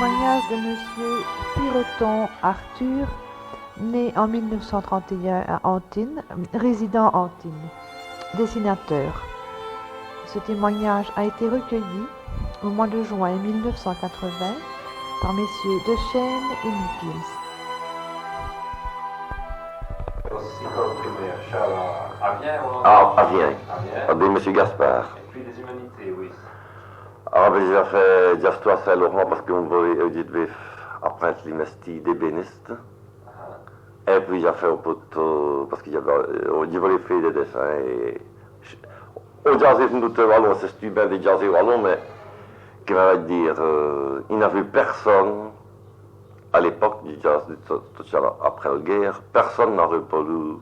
témoignage de Monsieur Piroton Arthur, né en 1931 à Antibes, résident à Antibes, dessinateur. Ce témoignage a été recueilli au mois de juin 1980 par messieurs Dechaine et Nichols. Aussi comprimé, Avien Avien, de M. Gaspard. Et puis les humanités, oui. J'ai fait Diastois Saint-Laurent parce qu'on devait apprendre l'imesti des bénistes. Et puis j'ai fait au poteau parce qu'il y avait, on voulait faire des dessins. Et on jazzait une doute wallon, c'est bien des jazzés wallon, mais qui va dire, il n'y avait personne à l'époque du jazz, après la guerre, personne n'aurait voulu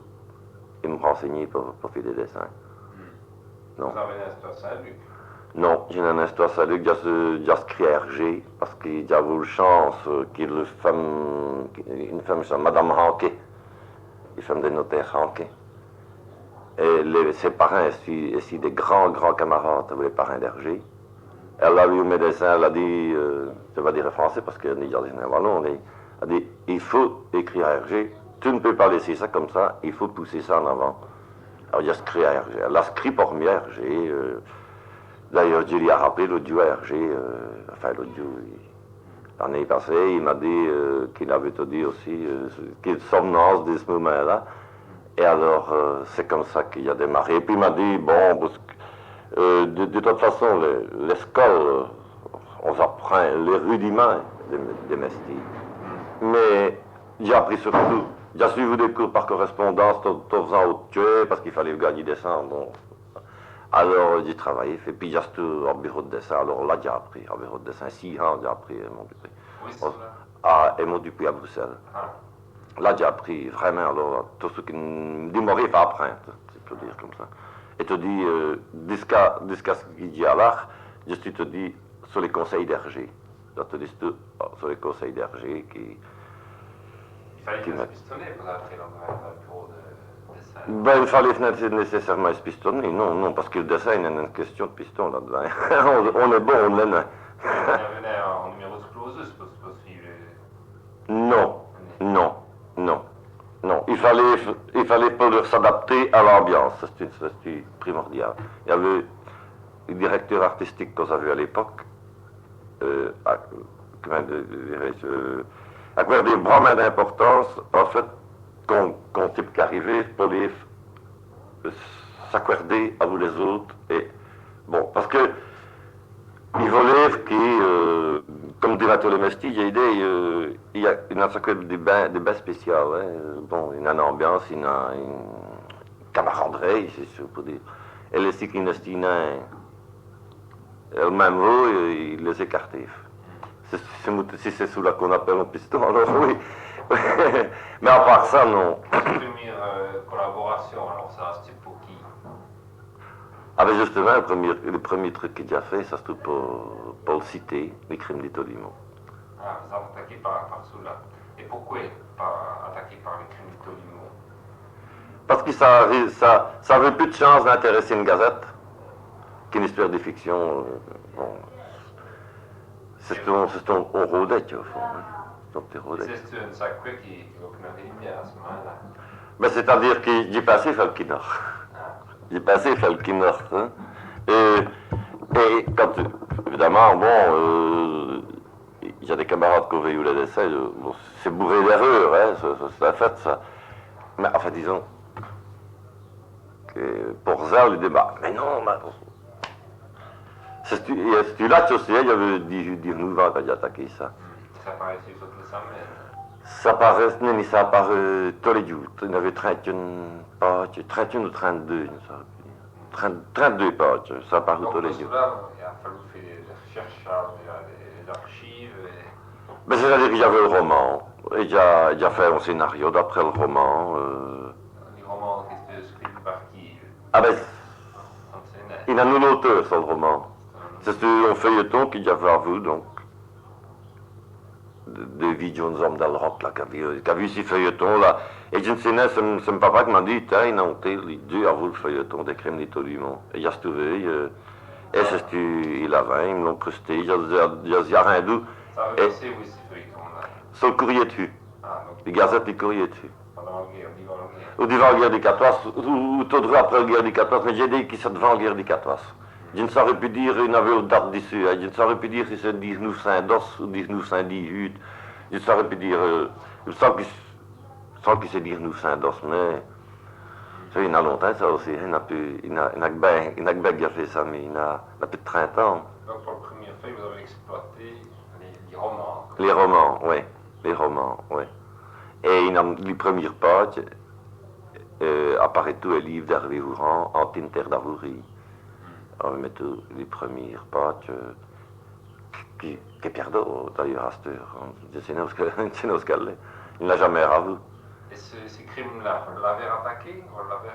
me renseigner pour faire des dessins. Non. Vous avez un histoire Saint-Luc? Non, j'ai un histoire Saint-Luc, j'ai écrit RG, parce qu'il y a eu la chance qu'il y ait une femme, Madame Ranquet, une femme des notaires Ranquet. Et ses parents étaient des grands camarades, les parents d'RG. Elle a vu mes dessins, elle a dit, je vais dire en français parce qu'elle est en wallon, elle a dit, il faut écrire RG, tu ne peux pas laisser ça comme ça, il faut pousser ça en avant. Alors j'ai écrit RG, elle a écrit pour moi RG, d'ailleurs je lui ai rappelé l'audio RG, l'audio, l'année passée, il m'a dit qu'il avait tout dit aussi, qu'il somnance de ce moment-là, et alors c'est comme ça qu'il a démarré, et puis il m'a dit, bon, parce que, de toute façon, l'école, on apprend les rudiments des mestis. Mais j'ai appris surtout, j'ai suivi des cours par correspondance, tout faisant au tuer, parce qu'il fallait gagner des cents. Bon. Alors j'ai travaillé, et puis j'ai été au bureau de dessin. Alors là, j'ai appris, au bureau de dessin, 6 ans, j'ai appris à Mont-Dupuy. Oui, c'est ça. À Mont-Dupuy à Bruxelles. Là, j'ai appris vraiment, alors, tout ce qui me mourir pas apprendre, si je peux dire comme ça. Et te dis, jusqu'à ce qu'il y a là, je te dis sur les conseils d'RG. Je te dis sur les conseils d'RG qui. Il fallait se pistonner pour entrer dans le bureau de dessin. Ben, il fallait nécessairement se pistonner, non, parce que le dessin, il y a une question de piston là-dedans. On est bon, on l'est. On venait en numéro de clausus pour suivre. Non. Il fallait pouvoir s'adapter à l'ambiance, c'est primordial. Il y avait le directeur artistique qu'on avait à l'époque, accordait vraiment d'importance, en fait, qu'on type qu'arrivait pour les s'accorder à vous les autres. Et bon, parce que il voulait que, comme dirait le Mesti, il y a des bains spéciaux. Hein. Bon, il y a une ambiance, il y a une camaraderie, c'est sûr pour dire. Et les cyclistes, le même mot, il les écartait. Si c'est celui-là qu'on appelle un piston, alors oui. Mais à part ça, non. La première collaboration, alors ça, c'était pour qui? Ah ben justement, le premier truc qu'il a fait, ça se trouve pour le citer, les crimes d'Étolimont. Ah, vous avez attaqué par cela. Et pourquoi pas attaqué par les crimes d'Étolimont? Parce que ça avait plus de chance d'intéresser une gazette qu'une histoire de fiction. Bon, on rôdait, tu vois. C'est un sacré qui a éliminé à ce moment-là. Ben, c'est-à-dire que j'ai passé Falkinor. J'ai passé Falkinor. Hein. Et quand, évidemment, bon, il y a des camarades qui ont vu les dessins, bon, c'est bourré d'erreurs, hein, c'est un fait, ça. Mais enfin, disons, que pour ça, le débat, mais non, mais c'est là aussi, il y avait 19 ans quand j'ai attaqué ça. Ça paraît sur le samedi. Ça apparaît tous les jours. Il y avait 31 pages, 31 ou 32, 32 pages, ça apparaît tous les jours. Il a fallu faire des recherches, des archives. Ben, c'est-à-dire qu'il y avait le roman, et il a fait un scénario d'après le roman. Les romans qui étaient écrits par qui? Ah ben, il y a un auteur sur le roman. C'est un feuilleton qu'il y avait à vous, donc. De Jones Homme dans le rock, là, qui a vu ces feuilletons, là. Et je ne sais pas, c'est mon papa qui m'a dit, tiens, il a noté, il a vu le feuilleton des crimes d'Étolimont. Et il a trouvé, et c'est il avait, ils me l'ont presté, il y a rien d'où. Ça avait passé, oui, c'est vrai qu'on a. Sur le courrier dessus. Ah, donc, Les gazettes, les courriers dessus. pendant la guerre, durant la guerre. Ou devant la guerre du 14, ou tout droit après la guerre du 14, mais j'ai dit que c'est devant la guerre du 14. Je ne saurais plus dire, il y avait une date dessus, hein. Je ne saurais plus dire si c'est 19dos ou 1918. Je ne saurais plus dire, je sens qu'il sait dire 19dos, mais ça, il y en a longtemps ça aussi, il n'a que bien gardé ça, mais il a plus de 30 ans. Donc pour le premier feuille, vous avez exploité les romans. Les romans, oui, les romans, oui. Et les premières pages, apparaît tout un livre d'Hervé Houran, Antine Terre d'Avourie. On va mettre les premières pages, qui est Pierre d'Or, d'ailleurs, à cette heure. C'est nos scalés. Il n'a jamais ravu. Et ces crimes-là, vous l'avez attaqué? Vous l'avez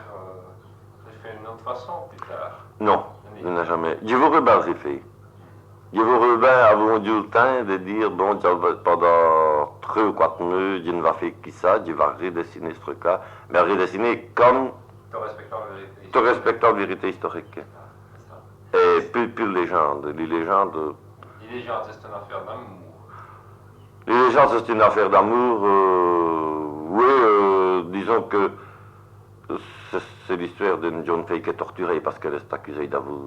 fait d'une autre façon plus tard? Non, il n'a jamais. Je vous rebelle, fait. Je vous rebelle avant du temps de dire, bon, pendant 3 ou 4 mois, je ne vais faire qui ça, je vais redessiner ce truc-là, mais redessiner comme Tout respectant la vérité. tout respectant la vérité historique. Et plus légende. Les légendes. Les légendes, c'est une affaire d'amour. Les légendes, c'est une affaire d'amour. Oui, disons que c'est l'histoire d'une jeune fille qui est torturée parce qu'elle est accusée d'avoir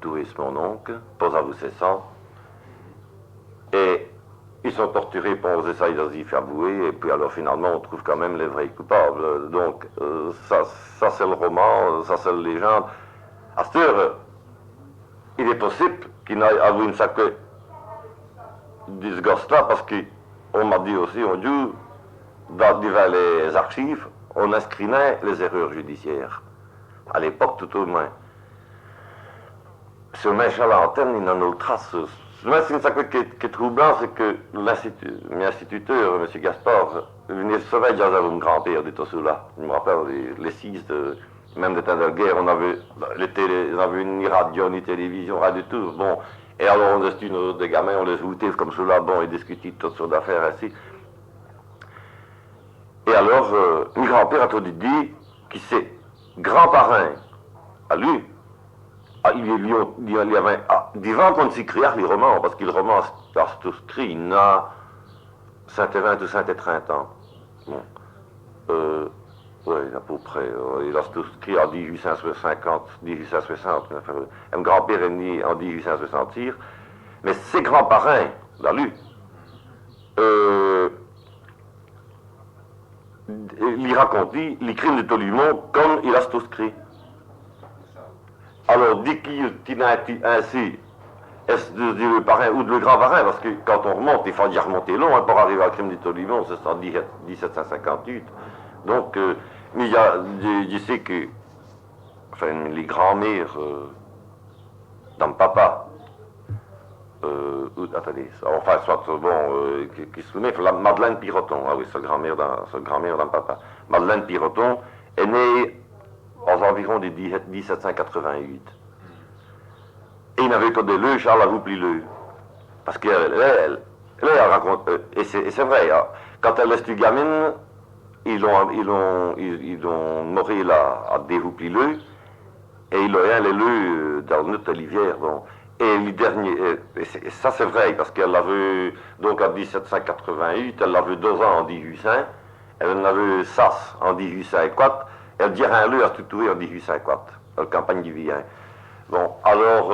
tué mon oncle, pas avouer ses sangs. Et ils sont torturés pour on essaye de s'y faire avouer, et puis alors finalement on trouve quand même les vrais coupables. Donc ça c'est le roman, ça c'est la légende. À cette heure, il est possible qu'il n'aille avoué une sacrée de ce gosse-là, parce qu'on m'a dit aussi, on dit, dans les archives, on inscrivait les erreurs judiciaires. À l'époque, tout au moins. Ce méchant à l'antenne, il n'en a autre trace. Mais c'est une sacrée qui est troublant, c'est que l'instituteur, M. Gaspard, venait sauver déjà mon grand-père de Tosoula. Je me rappelle, les 6 même des temps de guerre, on avait ni radio, ni télévision, rien du tout. Bon, et alors on était des gamins, on les outait comme cela, bon, et discutait toutes sortes d'affaires ainsi. Et alors, mon grand-père a tout dit que ses grands-parents, à lui, il y avait, devant qu'on s'écrit les romans, parce que le roman, c'est tout écrit, il a Saint-Évin ou Saint-Étreinte ans. Bon. Oui, à peu près. Il a tout écrit en 1850, 1860. Un grand-père est né en 1866. Mais ses grands-parents, là, lui, il raconte les crimes de Tolumon comme il a tout écrit. Alors, dès qu'il a été ainsi, est-ce de le parrain ou de le grand-parrain, parce que quand on remonte, il faut y remonter long hein, pour arriver au crime de Tolumon, c'est en 1758. Donc, mais je sais que, enfin, les grands-mères dans papa, attendez, enfin, soit, bon, qui se met, Madeleine Piroton, ah oui, c'est grand-mère dans papa. Madeleine Piroton est née aux environs de 1788. Et il n'avait que des leux, Charles Avoupli-Leu. Parce qu'elle raconte, et c'est vrai, hein, quand elle est gamine, ils ont moré là à Déhoupli-Leu, et il a un les leux dans notre Olivière, bon. Et les derniers, et ça c'est vrai, parce qu'elle avait, donc en 1788, elle avait 2 ans en 1800, elle en avait 6 en 1804, elle dirait un lieu à tout tuer en 1804, la campagne du Villain. Bon, alors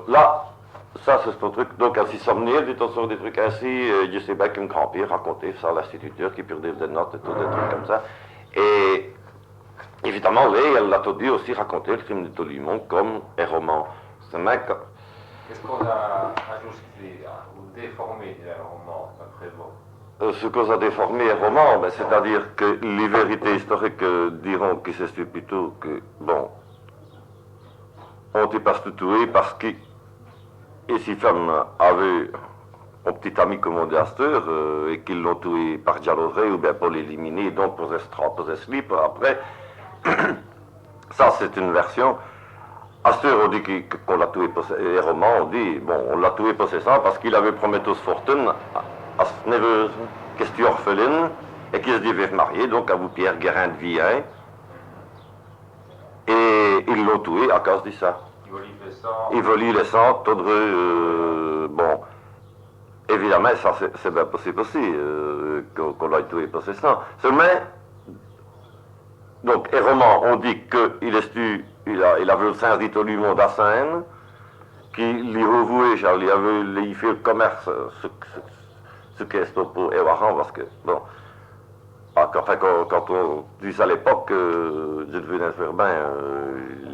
là, ça c'est ce truc, donc elle s'y somnait, des trucs ainsi, je sais bien qu'un grand-père racontait ça à l'instituteur qui perdait des notes et tout, des trucs comme ça. Et évidemment, là, elle a tout dit aussi raconter le crime de Tolumon comme un roman. C'est mec. Qu'est-ce qu'on a ajusté ou déformé d'un roman, d'après vous? Ce qu'on a déformé un roman, ben, c'est-à-dire que les vérités historiques diront que c'est plutôt que, bon, on était pas tué parce que, et si femme avait un petit ami commandé à cette heure, et qu'ils l'ont tué par dialoguer ou bien pour l'éliminer, donc pour se slip après, ça c'est une version. À cette heure, on dit qu'on l'a tué pour les romans, on dit, bon, on l'a tué pour ses sangs parce qu'il avait promis toute fortune à cette néveuse, qui est orpheline, et qui se devait marier, donc à vous Pierre Guérin de Villain. Et ils l'ont tué à cause de ça. Ils volent les sangs. Ils volent les sangs, Todreux, bon. évidemment, ça c'est bien possible aussi, qu'on ait tué possessant. Seulement, donc, et roman, on dit qu'il a vu le saint dit au Lumon d'Assène, qu'il lui avoué, il avait fait le commerce, ce qu'est pour Ewaran, parce que, bon, quand on dit ça à l'époque, je devenais faire bien,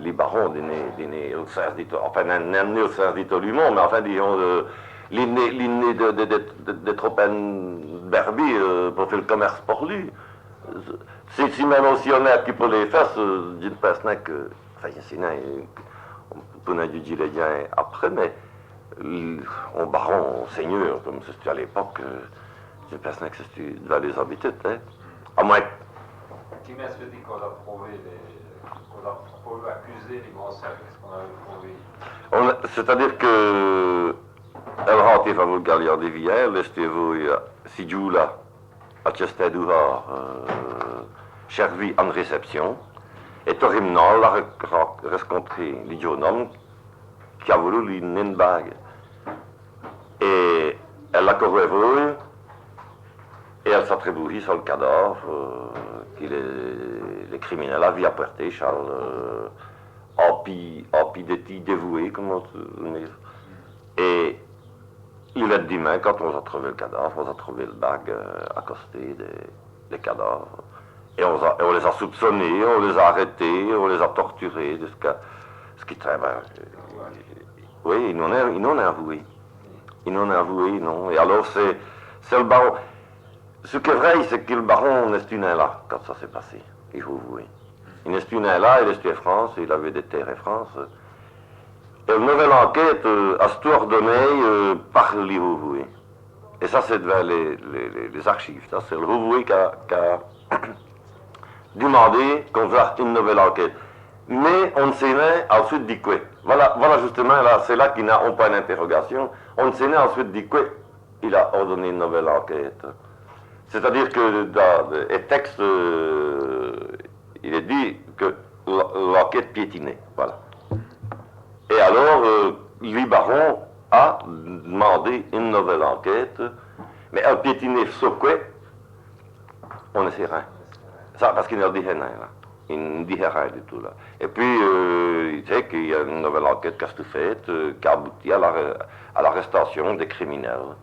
les barons dîner au saint dit, enfin, n'amener au saint dit au Lumon, mais enfin, disons, l'inné de Tropen Berbi pour faire le commerce pour lui. C'est si même aussi honnête qu'il peut les faire, d'une personne que, enfin, on peut du dire après, mais on baron, on seigneur, comme c'était à l'époque, d'une personne que c'était devant les habiter, hein. À moins. Qui m'a dit qu'on a prouvé qu'on a accusé les grands cercles, qu'est-ce qu'on avait prouvé? C'est-à-dire que elle rentre va vous galier des vieilles, laissez vous si là. Aceste duha servi en réception, et Torimnal a rencontré l'idionome qui a voulu lui donner une bague. Et elle l'a couru et elle s'attribue sur le cadavre que les criminels avaient apporté, Charles, en pis dévoué, comment dire. Et il est demain, quand on a trouvé le cadavre, on a trouvé le bague accosté des cadavres. Et on les a soupçonnés, on les a arrêtés, on les a torturés, ce qui très bien. Oui, ils n'ont avoué. Ils n'ont avoué, non. Et alors, c'est le baron. Ce qui est vrai, c'est que le baron n'est là, quand ça s'est passé. Il faut avouer. Il n'est là, il est en France, il avait des terres en France. Et une nouvelle enquête a été ordonnée par les Rouvoués. Et ça, c'est devant les archives. Ça, c'est le Rouvoué qui a demandé qu'on fasse une nouvelle enquête. Mais on ne sait pas ensuite dit quoi. Voilà justement, là, c'est là qu'il n'a pas une interrogation. On ne sait pas ensuite dit quoi. Il a ordonné une nouvelle enquête. C'est-à-dire que dans les textes, il est dit que l'enquête piétinait. Voilà. Et alors, le baron a demandé une nouvelle enquête, mais elle piétinait sur quoi? On ne sait rien. Ça, parce qu'il ne dit rien, là. Il ne dit rien du tout, là. Et puis, il sait qu'il y a une nouvelle enquête qui a été faite, qui a abouti à l'arrestation des criminels.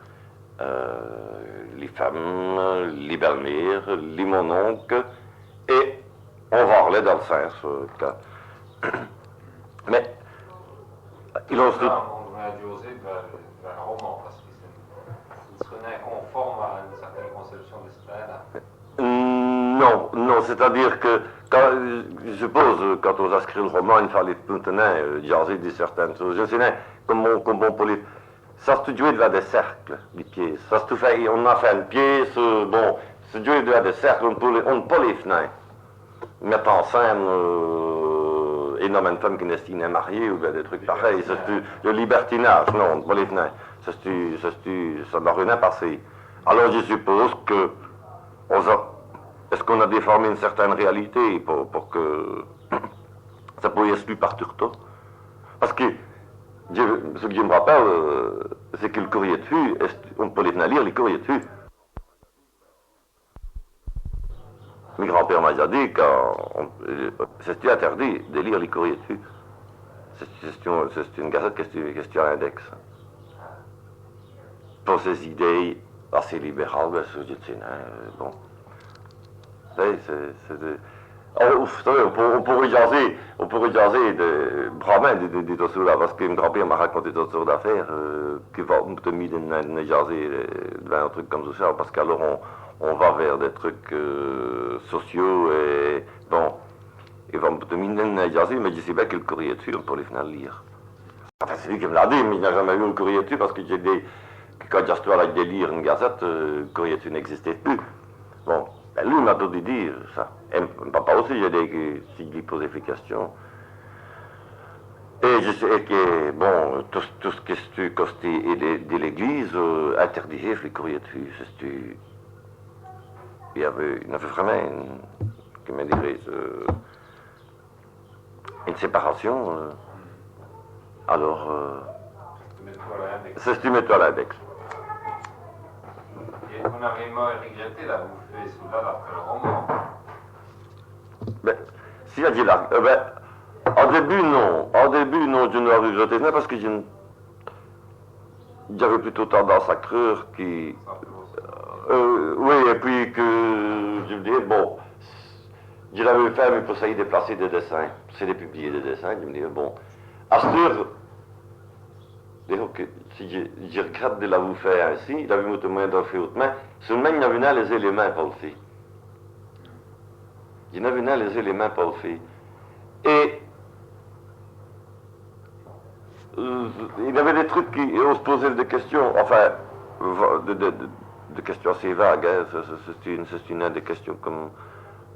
Les femmes, les belles-mères, les mononcles, et on va aller dans le sens. Mais, il a aussi... On va José vers un roman, parce qu'il serait conforme à une certaine conception de Staline. Non, c'est-à-dire que, je suppose, quand on a écrit le roman, il fallait maintenant jaser de certaines choses. Je sais pas, comme on peut les... Ça se jouait devant des cercles, des pièces. Ça se fait, on a fait une pièce, bon, se jouait devant des cercles, on ne peut pas les finir. Mettre en scène énormément de femmes qui n'est mariées ou des trucs pareils. C'est le libertinage, non, on ne peut pas les finir. Ça n'a rien passé. Alors je suppose que est-ce qu'on a déformé une certaine réalité pour que ça pouvait se lui partir tôt? Parce que ce que je me rappelle, c'est que le courrier de fût, on peut les lire, les courriers de fût. Mon grand-père m'a déjà dit que c'était interdit de lire les courriers de fût. C'est une gazette question index. Pour ces idées assez libérales, ben, je dis, bon. On pourrait jaser vraiment des dossiers là, parce que mon grand-père m'a raconté d'autres sortes d'affaires qui vont te mis de jaser devant un truc comme ça, parce qu'alors on va vers des trucs sociaux et bon, ils vont te mis de jaser, mais je sais bien que le courrier dessus, on peut les finir lire. Enfin, c'est lui qui me l'a dit, mais il n'a jamais vu le courrier dessus, parce que quand j'ai avec des lire une gazette, le courrier dessus n'existait plus. Bon. Ben lui m'a tout dit ça. Et papa aussi, j'ai dit s'il lui posait des questions. Et je sais que, bon, tout ce qui est costé de l'église, interdisait les courriers dessus. Il y avait vraiment comment dirais une séparation. Alors, c'est ce que tu mets toi à l'index. vraiment regretté d'avoir fait cela d'après le roman. Ben, si elle dit là, au début, non. Au début, non, je ne l'ai regretté, non, parce que j'avais plutôt tendance à croire qui. Oui, et puis que je me disais, bon, je l'avais fait, mais pour ça, il déplacer des dessins. C'est des publier des dessins. Je me disais, bon, à ce heure, si je regrette de l'avoir fait ainsi, il avait beaucoup moins d'en faire autrement, seulement il n'avait pas les éléments pour le faire. Il n'avait pas les éléments pour le faire. Et il y avait des trucs qui, on se posait des questions, enfin, de questions assez vagues, hein, c'est une des questions comme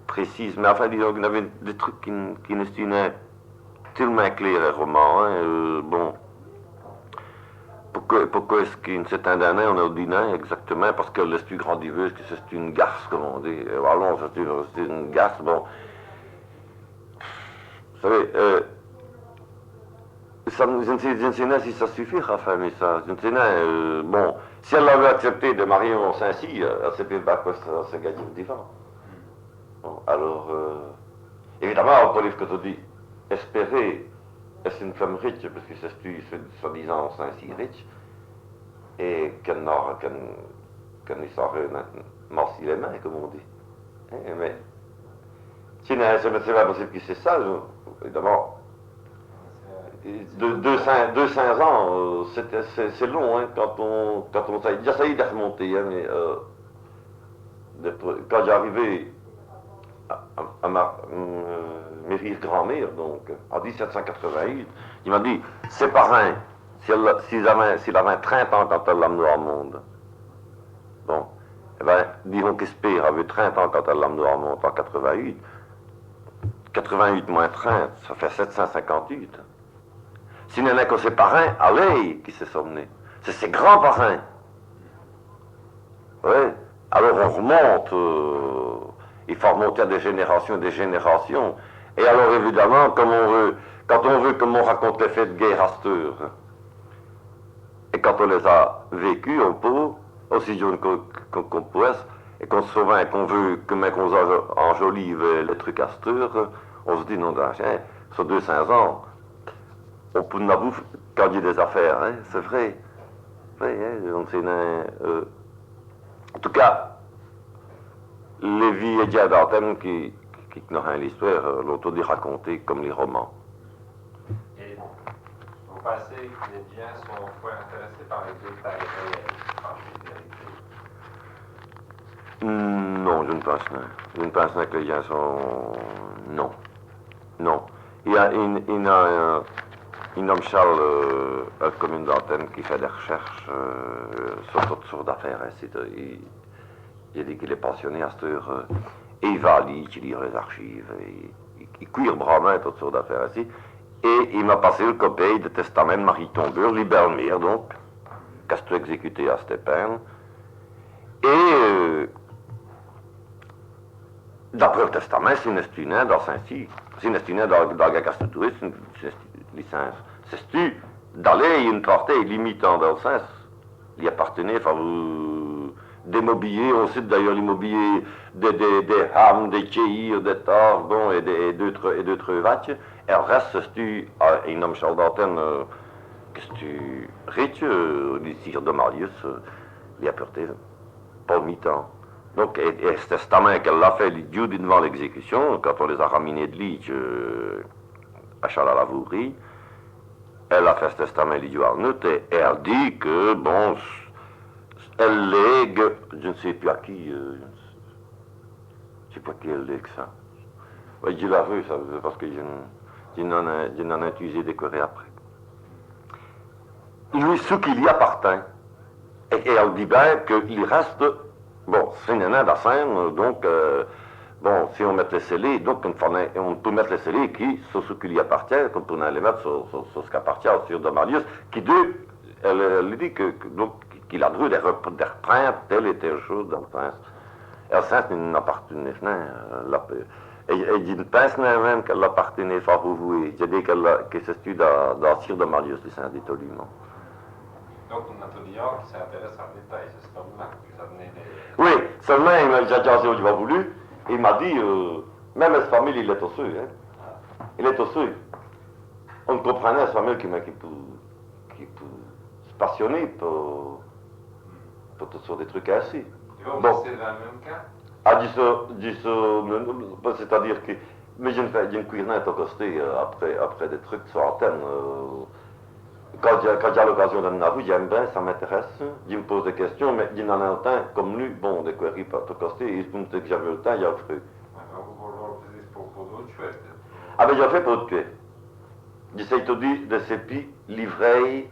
précises, mais enfin, disons qu'il y avait des trucs qui ne sont tellement clairs et roman, hein, bon, pourquoi est-ce qu'une certaine année on a dit non exactement, parce que l'est grandiveuse, que c'est une garce, comme on dit, allons, c'est une garce, bon, vous savez, je ne sais pas si ça suffit, enfin, mais ça, je ne sais pas, bon, si elle avait accepté de Marion Saint-Cy, elle s'est fait battre, c'est gagné le divan. Bon, alors, évidemment, pour livre que tu dis, espérer, est-ce une femme riche, parce que c'est soi-disant Saint-Cy riche, et qu'elle n'y saurait morci les mains, comme on dit. Mais, c'est pas possible que c'est ça, évidemment. 200 ans, c'est long, hein, quand on j'essaye de remonter, hein, mais quand j'arrivais à ma mairie grand-mère, donc en 1788, il m'a dit, ses parrains, s'il avait 30 ans quand elle l'a amené au monde, bon, eh bien, disons qu'Espère avait 30 ans quand elle l'a amené au monde en 88, 88 moins 30, ça fait 758. S'il n'y en a que ses parrains, allez, qui s'est somné. C'est ses grands-parrains. Oui. Alors on remonte, il faut remonter à des générations et des générations. Et alors évidemment, quand on veut comme on raconte les faits de guerre à cette heure, et quand on les a vécus, on peut, aussi jeune qu'on peut, et qu'on se souvient qu'on veut que qu'on enjolive les trucs à cette heure, on se dit non, sur 200 ans, on peut en avoir quand il y a des affaires, hein, c'est vrai. Oui, hein, on sait, en tout cas, les vies et dieux d'Antenne qui n'ont rien l'histoire, l'auto dit raconter comme les romans. Et vous pensez que les gens sont fois intéressés par les détails réels, par les vérités? Non, je ne pense pas. Je ne pense pas que les gens sont... Non. Non. Il y a un homme Charles, à la commune d'Antenne, qui fait des recherches sur toutes sortes d'affaires. Hein, il dit qu'il est pensionné à cette heure. Et il va lire, il lit les archives. Il cuire bravement toutes sortes d'affaires ainsi. Et il m'a passé le copier de testament de Marie Tombeur, Libermire, donc, qu'a exécuté à Stéphane. Et d'après le testament, c'est une estunée dans Saint-Cy. C'est une estunée dans Gagastoutouris, c'est une licence. C'est-tu d'aller une portée limitant dans le sens. Il appartenait, enfin, des mobiliers, on cite d'ailleurs l'immobilier des Ham, des Kéhir, des Tor, bon, et d'autres vaches. Et le reste, c'est-tu, un homme Charles d'Antenne, qu'est-ce que tu riche, les sires de Marius, il a porté, pas mi-temps. Donc, et ce testament qu'elle a fait, l'idiot devant l'exécution, quand on les a raminés de lit à Charles-à-la-Vourie, elle a fait ce testament l'idiot Arnaud, et elle dit que, bon, elle lègue, je ne sais plus à qui, je ne sais pas qui elle lègue ça. Ouais, je l'ai vu, ça, parce que je n'en ai utilisé décoré après. Lui, ce qu'il y appartient, et elle dit bien qu'il reste. Bon, c'est une année d'assain, donc, bon, si on met les scellés, donc on peut mettre les scellés qui, sur ce qui lui appartient, qu'on peut les mettre sur ce qui appartient au sire de Marius, qui elle dit qu'il a droit de reprendre telle et telle chose dans le sens. Et le sens n'appartenait pas, et il pense même qu'elle appartenait fort au vous, j'ai dit que c'est dans le sire de Marius, le sens dit absolument. Donc, Napoléon qui s'intéresse en détail, c'est cet homme-là qui vous a donné des... Oui, seulement il m'a déjà jasé où il a voulu, et il m'a dit, même cette famille, il est osseux, hein. Il est osseux. On comprenait cette famille qui peut se passionner pour toutes sortes de trucs ainsi. Tu vois, Bon. c'est dans le même cas? Ah, c'est-à-dire que, mais j'ai une cuirinette accostée après des trucs sur antenne. Quand il y a l'occasion d'aller dans la rue, j'aime bien, ça m'intéresse. Il me pose des questions, mais il en a un temps, comme lui, bon, des queries pas accostées, et il me dit que j'avais le temps, il a fait. Vous faisiez pour d'autres chouettes. Ah, ben, j'ai fait pour tuer. J'essaie de dire de ces pis livrés,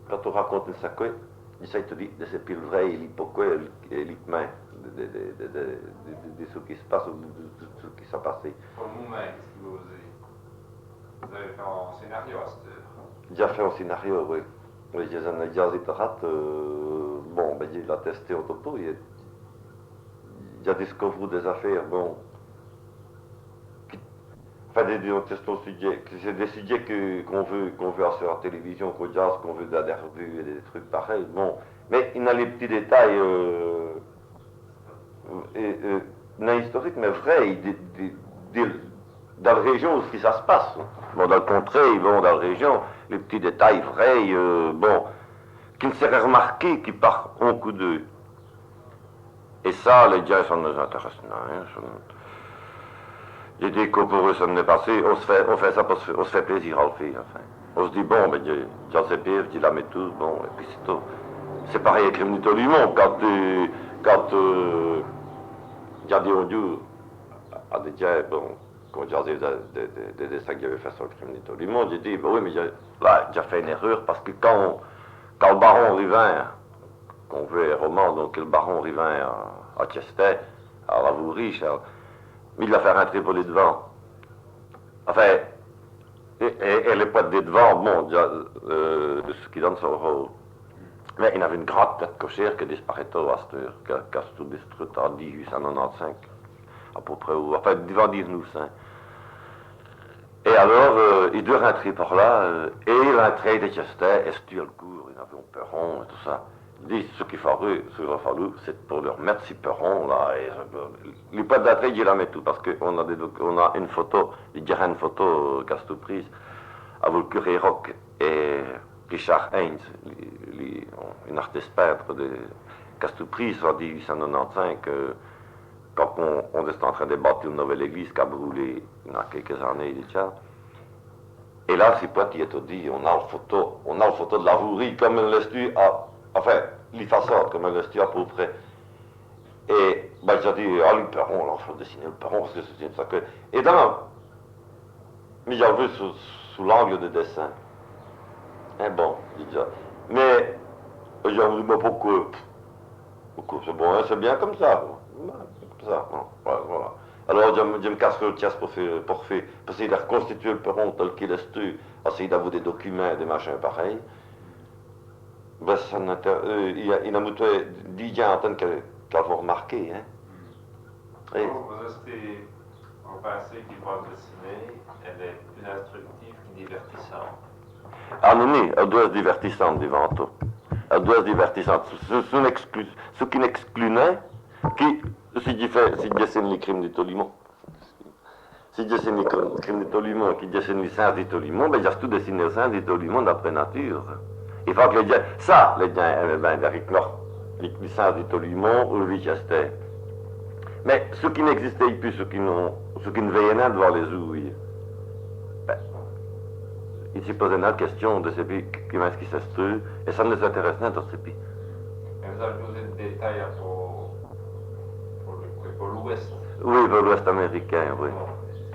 quand on raconte une sacouée, j'essaie de dire de ces pis livrés, l'hypoquet et l'hypmain, de ce qui se passe, ou de ce qui s'est passé. Pour vous-même, qu'est-ce que vous avez fait un scénario à cette heure? J'ai fait un scénario, oui. Oui, j'ai un exercice de rat, bon, ben, il a testé au topo, il a découvert des affaires, bon, enfin, c'est des sujets qu'on veut sur la télévision, qu'on jazz, qu'on veut dans des revues et des trucs pareils, bon, mais il a les petits détails, non historiques, mais vrais, dans la région où ça se passe. Bon, dans le contrée, bon, dans la région, les petits détails vrais, bon, qui ne seraient remarqués qui par un coup d'œil. Et ça, les gens, ça ne nous intéresse pas. J'ai dit que pour eux, ça n'est passé, on fait ça parce qu'on se fait plaisir à le faire. Enfin. On se dit, bon, ben, j'en sais pire, je dis la méthode, bon, et puis c'est tout. C'est pareil avec Criminito Limon, quand il y a des audios à des gens, bon, quand j'ai des dessins que j'avais fait sur le Criminito Limon, j'ai dit, ben oui, mais là, j'ai fait une erreur, parce que quand le baron Rivin, qu'on veut un roman, donc le baron Rivin à Chester, à la Vouriche, il va faire rentrer pour les devants. Enfin, et les poètes des devants, bon, ce qui donne son rôle. Mais il avait une grande tête cochère qui disparaît à cette heure, qui a tout détruit en 1895, à peu près, ou enfin, devant 1900. Et alors, il doit rentrer par là, et l'entrée de Chester, est-ce le cours, il avait un perron et tout ça. Il dit, ce qu'il a fallu, c'est pour leur mettre ces perrons là. Les poètes d'entrée, il la met tout, parce qu'on a une photo, il dirait une photo prise, avec le curé Rock et Richard Heinz, un artiste peintre de Castouprise en 1895, quand on est en train de bâtir une nouvelle église qui a brûlé il y a quelques années déjà. Et là, ces poètes, il est dit, on a la photo de la Vourie, comme elle laisse enfin, les façades, comme elle laisse à peu près. Et ben, j'ai dit, ah, le perron, là, il faut dessiner le perron, parce que c'est ça que... Et mais j'ai vu sous l'angle de dessin. Eh bon, déjà. Mais, j'ai dit, mais pourquoi c'est bon, hein, c'est bien comme ça. Comme ça, voilà. Alors, je me casse le tierce pour essayer de reconstituer le perron tel qu'il est, essayer d'avoir des documents, des machins pareils. Ben, il a montré 10 ans qu'elle va remarquer. Hein. Et... Vous pensez qu'il va dessiner, elle est plus instructive que divertissante? Ah non, elle doit être divertissante devant tout. Elle doit être divertissante. Ce qui n'exclut pas, si je dessine les crimes du Tolimon, si je dessine les crimes du Tolimon, qui dessine les saints du Tolimon, ben j'ai tout dessiné les saints du Tolimon d'après nature. Il faut que les gens, ça, les gens, ben, les saints du Tolimon ou le Chester. Mais ce qui n'existait plus, ce qui ne veillait pas devant les ouïes, ben, il s'est posé une question de ces pays, comment est-ce qu'ils s'instruisent, et ça ne les intéresse pas dans ces pays. Et vous avez posé des détails pour l'Ouest? Oui, pour l'Ouest américain, oui. Bon,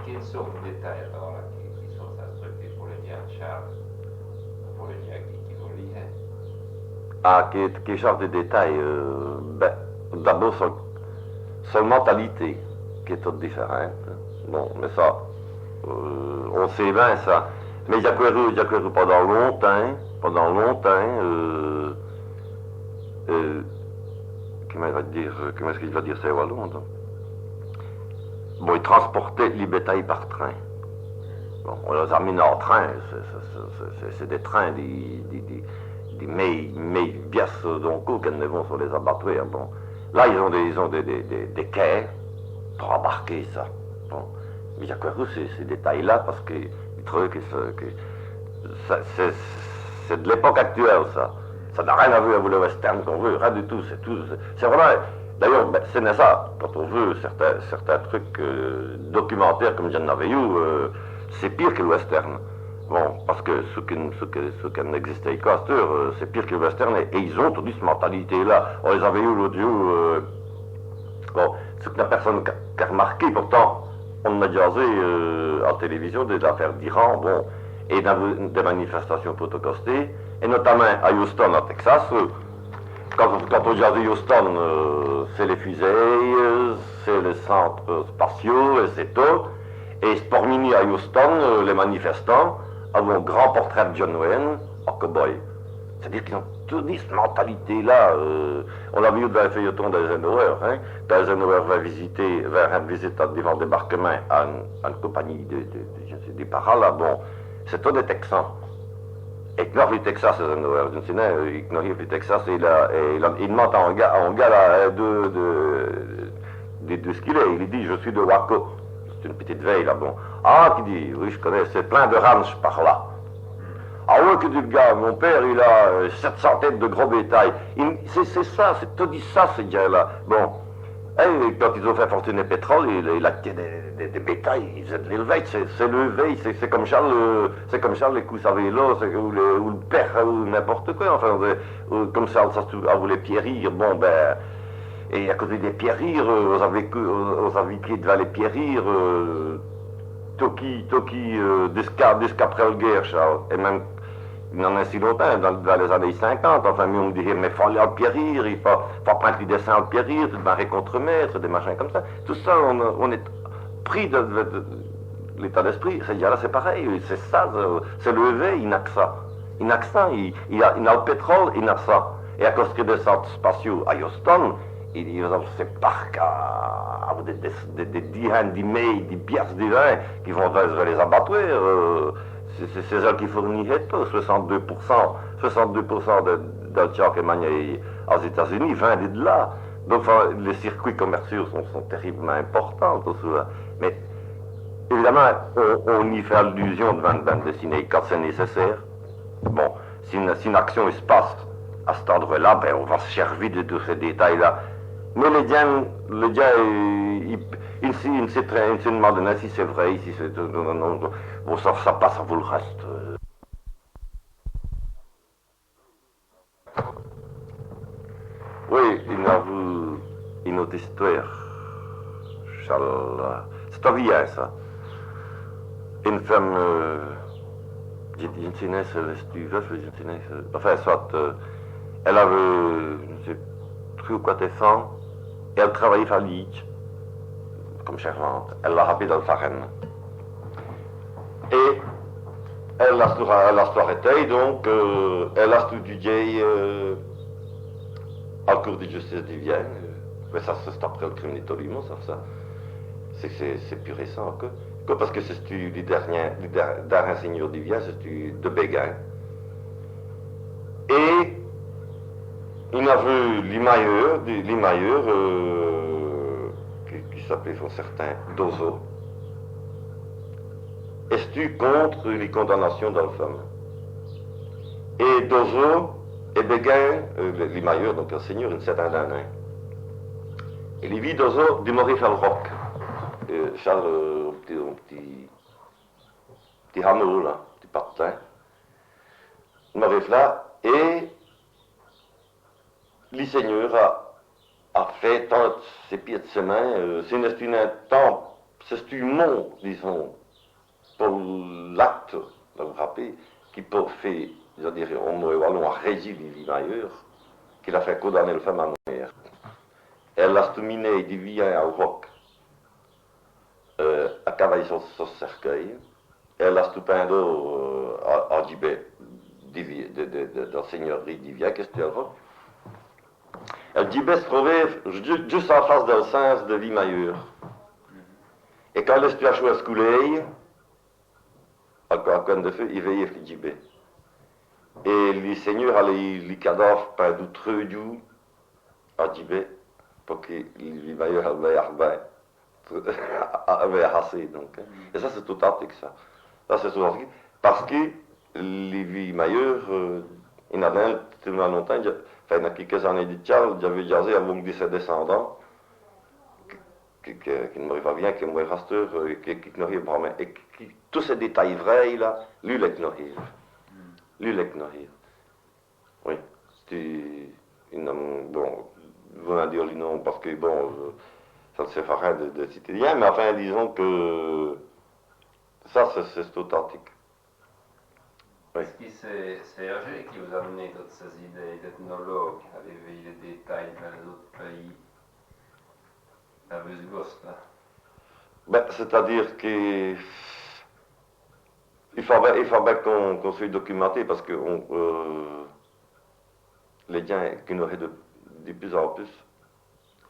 quelles sortes de détails alors là, qui sont instructifs pour les liens de Charles, pour les liens qui vous lient? Ah, quel genre de détails ben, d'abord, son mentalité, qui est toute différente. Bon, mais ça, on sait bien ça. Mais il y a cru pendant longtemps, comment est-ce qu'il va dire ça wallon, donc? Bon, il transportait les bétails par train. Bon, on les a mis en train, c'est des trains, des mais pièces donc qu'elles ne vont sur les abattoirs. Bon, là ils ont des quais pour embarquer ça. Bon, mais j'ai cru ces détails-là parce que ils trouvaient que c'est de l'époque actuelle ça. Ça n'a rien à voir avec le western qu'on veut, rien du tout. C'est vraiment. D'ailleurs, ben, c'est ça. Quand on veut certains trucs documentaires comme John Naveillou, c'est pire que le western. Bon, parce que ce qui n'existait qu'à cette heure, c'est pire que le western, et ils ont toute cette mentalité-là. On les avait eu l'autre jour, bon, ce que la personne qui a remarqué, pourtant, on a jasé en télévision des affaires d'Iran, bon, et des manifestations protestées, et notamment à Houston, en Texas. Quand on jasait Houston, c'est les fusées, c'est les centres spatiaux, et c'est tout. Et Sport Mini à Houston, les manifestants, avaient un grand portrait de John Wayne en cow-boy. C'est-à-dire qu'ils ont toute cette mentalité-là. On l'a vu dans le feuilleton d'Eisenhower. Hein. Eisenhower va rendre visite devant le débarquement à une compagnie des paras, là. Bon, c'est tous des Texans. Et Knorr, le Texas, Eisenhower, je ne sais pas, Knorr, le Texas, il demande à un gars là, de ce qu'il est. Il dit, je suis de Waco. C'est une petite veille là, bon. Ah, qui dit, oui, je connais, c'est plein de ranch par là. Ah ouais, que du gars, mon père, il a 700 têtes de gros bétail. C'est ça, c'est tout dit ça, ces gars-là. Bon, et quand ils ont fait fortune et pétrole, il a des bétails, ils faisaient de l'élevage, c'est le veille, c'est comme Charles les coups à vélo, ou le père, ou n'importe quoi, enfin, comme ça voulait pierrir, bon, ben, et à côté des pierrir, on avait pied devant les pierrir, Toki, après la guerre, Charles, et même, il n'en a si longtemps, dans les années 50, enfin, mais on me dirait, mais il faut aller en pierrir, il faut prendre les dessins en pierrir, de marrer contre maître, des machins comme ça. Tout ça, on est pris de l'état d'esprit. Là, c'est pareil, c'est ça, c'est le éveil, il n'a que ça. Il n'a que ça, il a le pétrole, il n'a ça. Et à cause que des centres spatiaux à Houston, ils ont ces parcs des dizaines, des mails, des pièces de vin qui vont vers les abattoirs. C'est eux qui fournissaient tout, 62% de Chuck et Magnet aux États-Unis viennent de là. Donc les circuits commerciaux sont terriblement importants, tout cela. Mais évidemment, on y fait allusion devant bande dessinée quand c'est nécessaire. Bon, si une action se passe à cet endroit-là, ben, on va se servir de tous ces détails-là. Mais les gens, ils se demandent si c'est vrai, si c'est... Non, bon, ça passe à vous le reste. Oui, il a vu une autre histoire. Charles, c'est bien ça. Une femme, je ne sais pas si tu veux, je ne sais pas, enfin, soit, elle avait, je ne sais plus quoi t'es fan, et elle travaillait à Leach, comme servante. Elle l'a rappelé dans le farine. Et elle a arrêté, donc elle a étudié en cours de justice de Vienne. Mais ça, c'est après le crime d'Itolimo, ça. C'est plus récent que parce que c'est le dernier seigneur de Vienne, c'est de Béguin. Et il a vu l'Imailleur, qui s'appelait un certain Dozo. Et c'est contre les condamnations dans le femme. Et Dozo et Béguin, l'Imailleur, donc un seigneur, une certaine année. Et il vit Dozo du Maurice le Roc. Charles, un petit hameau là, petit partin. Maurice là, et le Seigneur a fait tant ses pieds de semaine, c'est un temps, c'est un mot, disons, pour l'acte, de vous rappeler, qui peut faire, je dirais, on a régi l'Imailleur, qu'il a fait condamner le femme à mourir. Elle a miné du vient au roc, à cavaler sur ce cercueil, elle a peindre à Gibet, de la seigneurie d'Ivia, qu'est-ce que tu as roc. El Gibet se trouvait juste en face del sens de Vimailleur. Et quand l'Estu a choisi à couler, à coin de feu, il veillait le Gibet. Et les seigneurs allaient les cadavres par d'autres du à Tibet pour que les meilleurs avaient assez. Donc, hein. Et ça, c'est authentique, ça. Ça, c'est authentique. Parce que les vies meilleures, il y en a un, tellement longtemps, enfin, il y a quelques années de Charles, j'avais jasé avec ses descendants, qui ne m'arrive pas bien, qui me rasteur, qui n'arrive pas bien. Et tous ces détails vrais, là, lui, il n'arrive. Lui, il n'arrive. Oui. C'était bon, je vais dire le nom parce que, bon, ça ne sert à rien de citer rien, mais enfin, disons que ça, c'est authentique. Oui. Est-ce que c'est Hergé qui vous a amené toutes ces idées d'ethnologue, aller veiller les détails dans les autres pays, la Vusgost, là? Ben, c'est-à-dire que il fallait qu'on soit documenté parce que les gens qui n'auraient de plus en plus.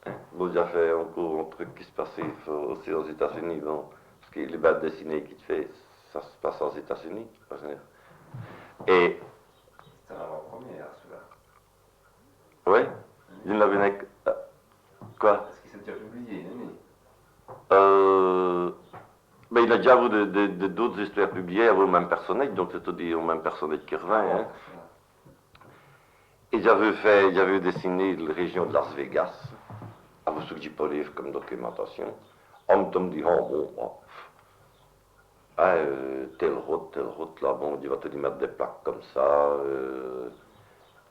Hein, bon, il y a fait encore un truc qui se passait aussi aux États-Unis, bon, parce que les bandes dessinées qu'il fait, ça se passe aux États-Unis. Et. C'était l'avant-première, celui-là. Oui, il n'avait quoi? Est-ce qu'il s'est déjà publié, Némi? Ben, il a déjà eu d'autres histoires publiées avec le même personnage, donc c'est-à-dire le même personnage qui revient. Hein. Et j'avais dessiné la région de Las Vegas, avec ce que j'ai pas lu comme documentation. On me dit, oh, bon, telle route, là, bon, il va te mettre des plaques comme ça.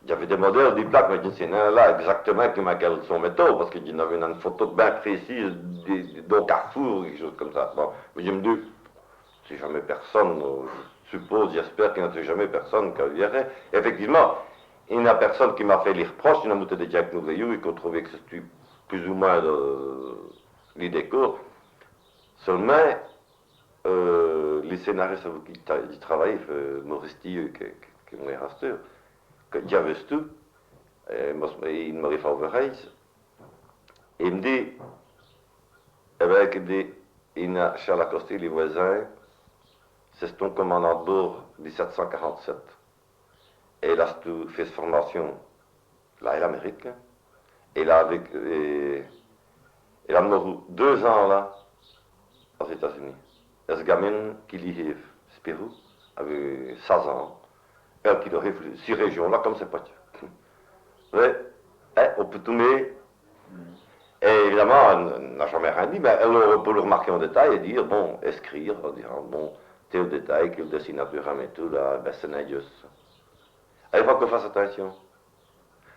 Il y avait des modèles des plaques, mais je ne sais pas là exactement comment elles sont métaux, parce qu'il y avait une photo bien précise d'un carrefour, quelque chose comme ça. Bon, mais je me dis, si jamais personne, je suppose, j'espère qu'il n'y a jamais personne qui viendrait. Effectivement, il n'y a personne qui m'a fait les reproches, il y en a monté déjà avec nous et qu'on trouvait que c'était plus ou moins les décors. Seulement, les scénaristes avec qui ils travaillent, Maurice Tilleux, qui est mon rasteur, que j'avais tout, il me réfavorise, et il me dit, eh bien, il a Charles Acosté, les voisins, c'est ton commandant de bord 1747. Et là, tu fais cette formation, là, il Amérique, et là, il a mort 2 ans, là, aux États-Unis. Et ce gamin qui l'y Spirou, avait 16 ans, elle qui aurait fait 6 régions, là, comme c'est pas Dieu. Mais, on peut tourner. Et évidemment, elle n'a jamais rien dit, mais elle peut le remarquer en détail et dire, bon, écrire, en disant, bon, tel détail, que le dessinateur a mis tout, là, ben, c'est n'est juste. Il faut qu'on fasse attention.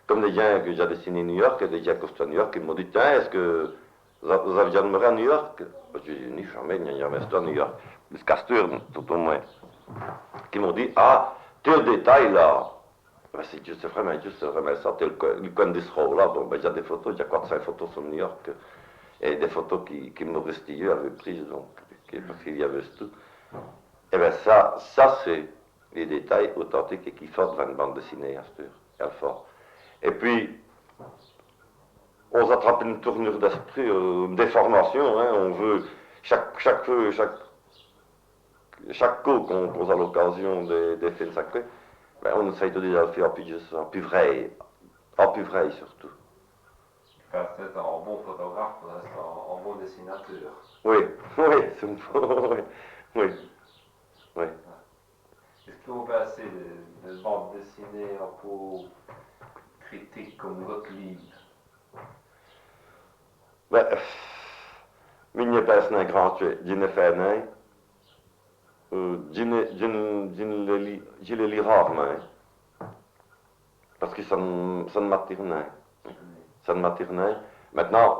Comme des gens que j'ai dessinés à New York, et des gens qui sont à New York, qui m'ont dit, tiens, est-ce que vous avez déjà demeuré à New York? Je dis, ni jamais, il n'y a jamais à New York. Les casteurs, tout au moins, qui m'ont dit, ah, tel détail là, ben, c'est vraiment ça, tel le coin d'Israël là, bon, ben, il y a des photos, il y a 4-5 photos sur New York, et des photos qui Maurice Tilleux avait prises, donc, parce qu'il y avait tout. Et bien ça c'est les détails authentiques et qui sortent dans une bande dessinée, à fort. Et puis, on s'attrape une tournure d'esprit, des formations, hein, on veut, chaque coup qu'on pose à l'occasion des films sacrés, ben, on essaye de déjà le faire en plus vrai surtout. C'est un bon photographe, un bon dessinateur. Oui, c'est une oui. Est-ce que vous passez des bandes dessinées un peu critiques comme Gottlieb? Ben, il n'y a pas un grand tué, je ne fais rien. Je le lis rarement, parce que ça ne m'attire rien. Ça ne m'attire rien. Maintenant,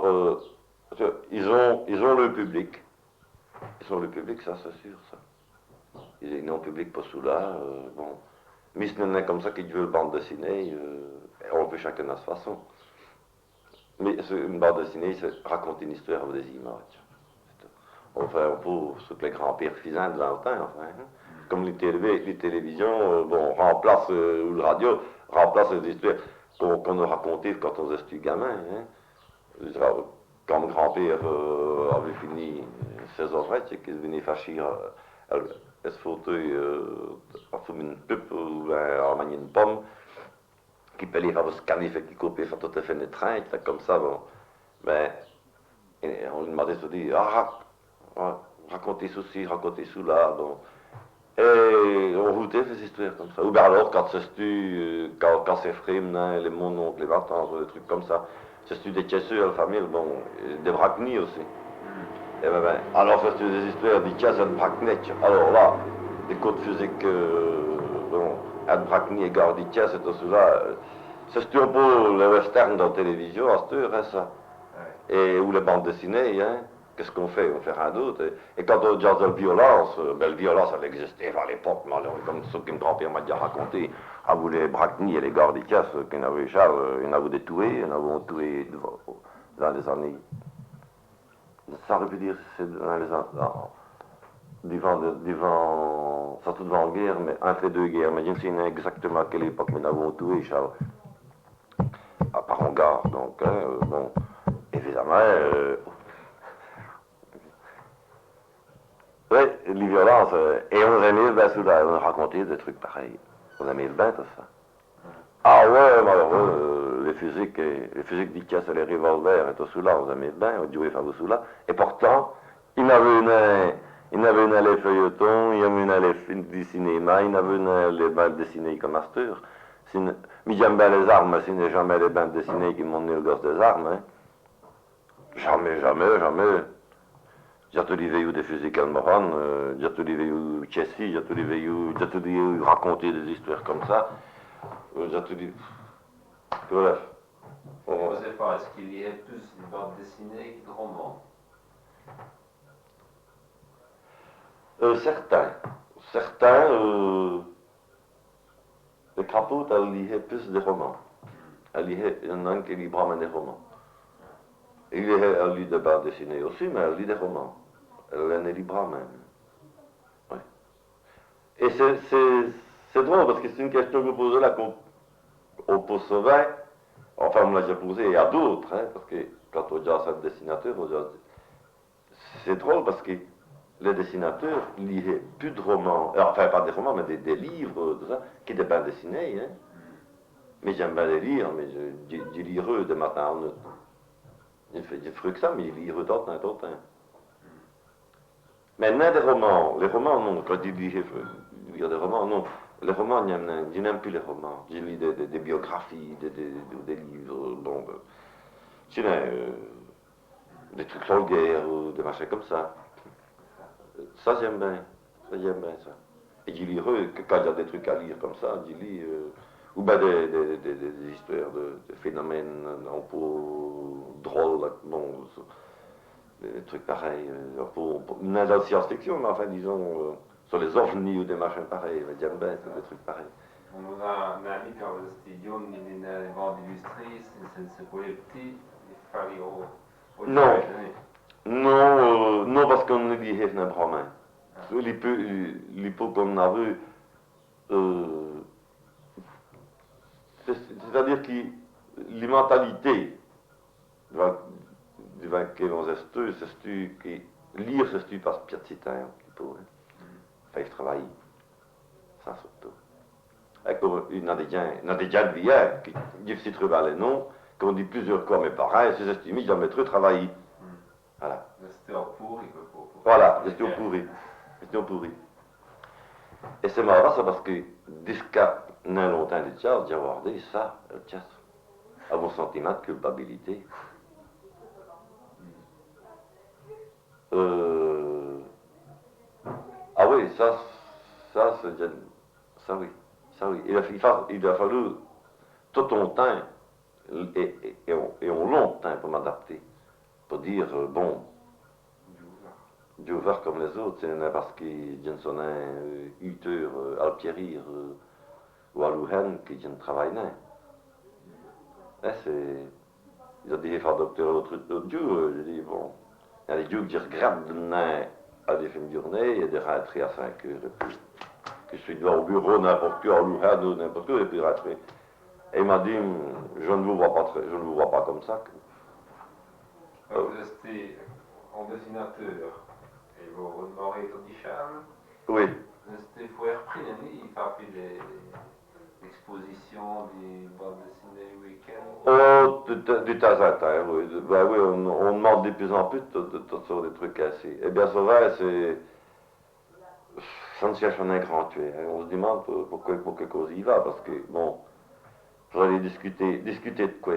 ils ont le public. Ils ont le public, ça c'est sûr, ça. Ils ont un public pas sous là, bon. Mais ce n'est comme ça qu'ils veulent bande dessinée, on peut chacun à sa façon. Mais une bande dessinée, c'est raconter une histoire avec des images. Enfin, pour ce que les grands-pères faisaient de longtemps, enfin. Hein. Comme les télévisions, bon, remplacent, ou le radio, remplacent les histoires qu'on a racontées quand on était gamin. Hein. Quand mon grand-père avait fini ses oreilles, c'est qu'il venait fâcher à ce fauteuil, à fumer une pipe ou en manier une pomme, qui peut aller faire scanner, fait qui coupe, fait tout à fait des trains, comme ça, bon. Ben, et on lui demandait de dire, racontez ceci, racontez cela, bon. Et on routait des histoires comme ça. Ou bien alors, quand c'est frais, les mon oncle, les vacances, des trucs comme ça, c'est des caisseurs, la famille, bon, des bracnis aussi. Et alors, c'est des histoires, des caisses, de bracnets. Alors là, des codes physiques, bon, un bracni et garde des caisses et tout cela, c'est un peu le western dans la télévision, à cette heure, hein, ça. Et, ou les bandes dessinées, hein. Qu'est-ce qu'on fait? On fait rien d'autre. Et quand on dit de la violence, la violence, elle existait à l'époque, mais alors, comme ce que mon grand-père m'a déjà raconté, à vous les bracnis et les gardicas, qu'il y en avait, Charles, il y en avait des tués, il y en avait tués dans les années. Ça aurait pu dire, c'est dans les années. Surtout devant la guerre, mais entre les deux guerres, mais je ne sais pas exactement à quelle époque nous avons tué, Charles. À part en gare, donc, hein, bon, évidemment. Oui, les violences. Et on aimait le bain soudain, on racontait des trucs pareils. On aimait le bain, tout ça. Ah ouais, malheureux, les physiques d'Ikas et les revolvers et tout cela, on aimait le bain, on jouait faire cela. Et pourtant, il y avait une les feuilletons, il y avait une les films du cinéma, il y avait une les bandes dessinées comme Astur. Mais j'aime bien les armes, mais ce n'est jamais les bandes dessinées qui m'ont donné le gosse des armes. Hein. Jamais, jamais, jamais. J'ai tous les veilleux des fusils Calmoran, j'ai tous les veilleux Chessy, j'ai tous les veilleux raconter des histoires comme ça. J'ai tous les... Bref. Je ne sais pas, est-ce qu'il y a plus de bandes dessinées que de romans? Certains, les crapauds, elles lisaient plus des romans. Il y en a un qui lit vraiment des romans. Elle lit des bandes dessinées aussi, mais elle lit des romans. Elle en est libre même. Oui. Et c'est drôle parce que c'est une question que vous posez là qu'on pose souvent. Enfin, on l'a déjà posé à d'autres, hein, parce que quand on dit à un dessinateur, on dit, c'est drôle parce que les dessinateurs lisaient plus de romans, enfin pas des romans, mais des livres, tout ça, qui des bandes dessinées. Hein. Mais j'aime bien les lire, mais je lis eux de matin en nuit. Je fais du fruit que ça, mais je lis eux d'autres. Mais non des romans, les romans non, quand je dis lire des romans, non. Les romans, je n'aime plus les romans. Je lis des biographies, des livres, bon, des trucs sur la guerre, ou des machins comme ça. Ça j'aime bien, ça. Et je lis que quand il y a des trucs à lire comme ça, je lis, ou bien des histoires de phénomènes un peu drôles, bon, des trucs pareils, dans la science-fiction, mais enfin, disons, sur les ovnis ou des machins pareils, j'aime bien des trucs pareils. On nous a un ami quand vous étiez jeune, il a des bandes illustrées, c'est pour les petits, il fallait au Non. Non, parce qu'on ne dit rien de romain. Les peu qu'on a vu, c'est-à-dire que les mentalités du 21e c'est que lire, c'est parce que c'est un petit peu. Faire travailler. Ça, surtout. Et comme il y a des gens de vie, qui difficile de trouver les noms, qu'on dit plusieurs fois, mais pareil, c'est estimé, ils jamais trop travaillé. Voilà. C'était au pourri, voilà, c'était au pourri. Et c'est marrant, ça, parce que jusqu'à non longtemps déjà, j'ai regardé ça, à mon sentiment de culpabilité. Ah oui, ça oui. Il a fallu tout un temps et un long temps pour m'adapter, pour dire, bon, Dieu ouvert comme les autres, c'est parce que je ne suis un uteur à Pierre ou à Louhen que je ne travaille pas. Ils ont dit, il faut docteur l'autre Dieu. Je dis, bon, il y a des dieux que je regrette de à des fins de journée, il y a des rentrées à 5 heures, et puis que je suis devant au bureau n'importe où, à Louhen ou n'importe où, et puis rentré. Et il m'a dit, je ne vous vois pas comme ça. Vous restez en dessinateur, et vous m'aurez dit Charles. Oui. Vous restez, il faut repris, il faut appeler des souvent des bandes dessinées le week-end? Oh, de temps en temps, oui. Ben oui, on demande de plus en plus de toutes sortes de trucs assez. Et bien souvent, ça ne cherche un grand tuer. Hein. On se demande pour quelle cause il va, parce que, bon, vous allez discuter de quoi?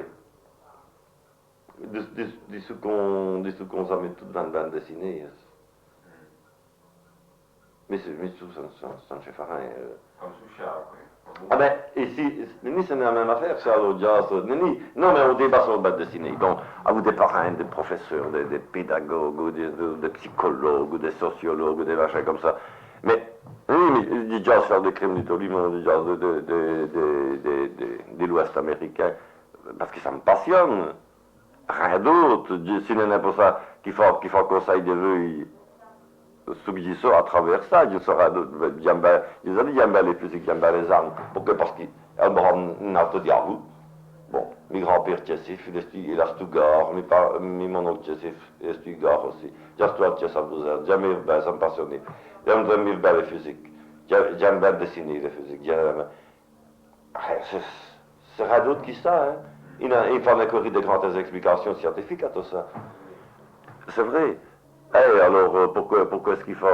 De ce qu'on s'en met tout dans le bande dessinée. Hein. Mais tout, ça ne fait rien. Comme Souchard, oui. Ah ben, ici, Nini, c'est la même affaire, c'est à l'audience. Nini, non, mais on débat sur le bande dessinée. Bon, à vous des parrains, des professeurs, des pédagogues, ou des psychologues, ou des sociologues, ou des machins comme ça. Mais, oui, mais il dit déjà faire des crimes d'Italie, mais on dit déjà de l'Ouest américain, parce que ça me passionne. Rien d'autre. Si n'est pas ça qu'il faut conseil de vœux, ce que je dis à travers ça, je serai j'aime bien les physiques, j'aime bien les armes, parce qu'ils me rendent une autodiarou. Bon, mes grands-pères Tchessif, il a Stuttgart, mon oncle Tchessif, il a Stuttgart aussi. J'ai Stuttgart, ça vous aide, j'aime bien, ça me passionne. J'aime bien les physiques, j'aime bien dessiner les physiques. C'est rien d'autre qui ça, hein. Il faut encore des grandes explications scientifiques à tout ça. C'est vrai. Et alors, pourquoi est-ce qu'il faut...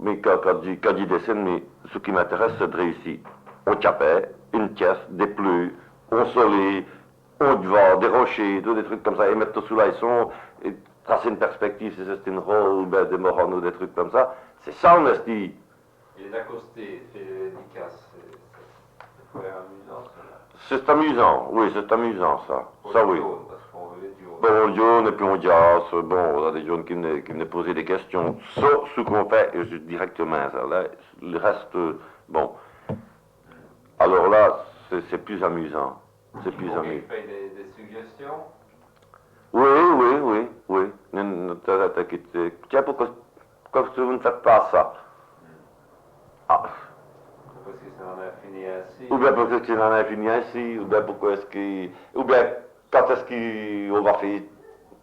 Mais quand je dessine, mais ce qui m'intéresse, c'est de réussir. On capait, une pièce, des pluies, on soleil, on devant, des rochers, des trucs comme ça, et mettre tout sous la son, et tracer une perspective, si c'est une rôle, ou bien des morons, ou des trucs comme ça. C'est ça, on esti. Il est accosté, fait des dédicaces, c'est amusant, ça. C'est amusant, oui, c'est amusant, ça. Ça, oui. Parce qu'on veut les duos. Bon, on jaune, et puis on jazz, bon, on a des jaunes qui me posent des questions sur ce qu'on fait, et je dis directement ça. Là, le reste, bon. Alors là, c'est plus amusant. C'est plus amusant. Il fait des suggestions? Oui. Tiens, pourquoi vous ne faites pas ça? Ah. Parce que ça en a fini ainsi. Ou bien parce que ça en a fini ainsi, ou bien pourquoi est-ce qu'il... Ou bien, quand est-ce qu'on va faire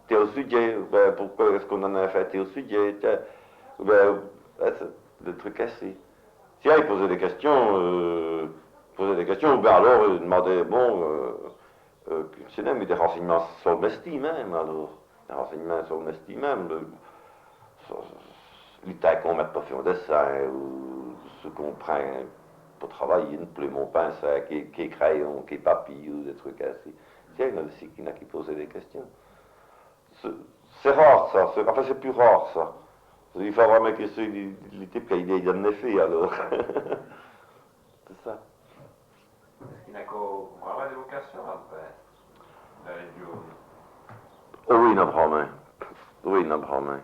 tel sujet, ou bien pourquoi est-ce qu'on en a fait tel sujet, ou bien, des trucs ainsi. Si il posait des questions, ou bien alors il demandait, mais des renseignements sur l'estime même, alors. Des renseignements sur l'estime même, les tailles qu'on met pas fait en dessin, ou ce qu'on prend pour travailler, une plume, on pince, qui crayon, qui papier, ou des trucs ainsi. Il y en a aussi qui posaient des questions. C'est rare ça, enfin c'est plus rare ça. Il faut vraiment que les types qui donnent des faits alors. C'est ça. Est-ce qu'il n'a qu'au vraiment des vocations après, dans les duos? Oh oui, il en prend main. Oui, il en prend main.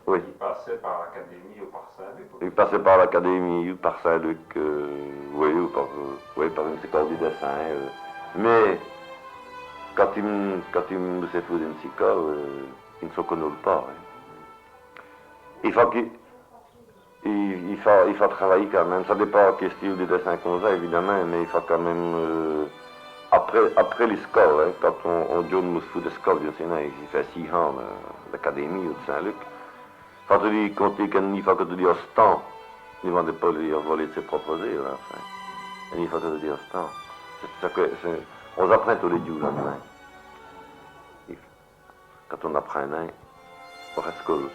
Oui. Il passait par l'Académie ou par Saint-Luc? Il passait par l'Académie ou par Saint-Luc, ou par une école du dessin. Mais quand il me s'est fait une psychologue, il ne se connaît pas. Hein. Il faut travailler quand même. Ça dépend quel style de dessin qu'on a, évidemment, mais il faut quand même... après les scores, hein, quand on dit me fout des scores, il fait 6 ans l'Académie ou de Saint-Luc. Quand tu dis compter qu'il faut que tu dis au stand, il ne va pas lui voler de ses propres ailes, enfin. Il faut que tu dis au stand. On apprend tous les jours là-dedans. Quand on apprend un, on reste cool.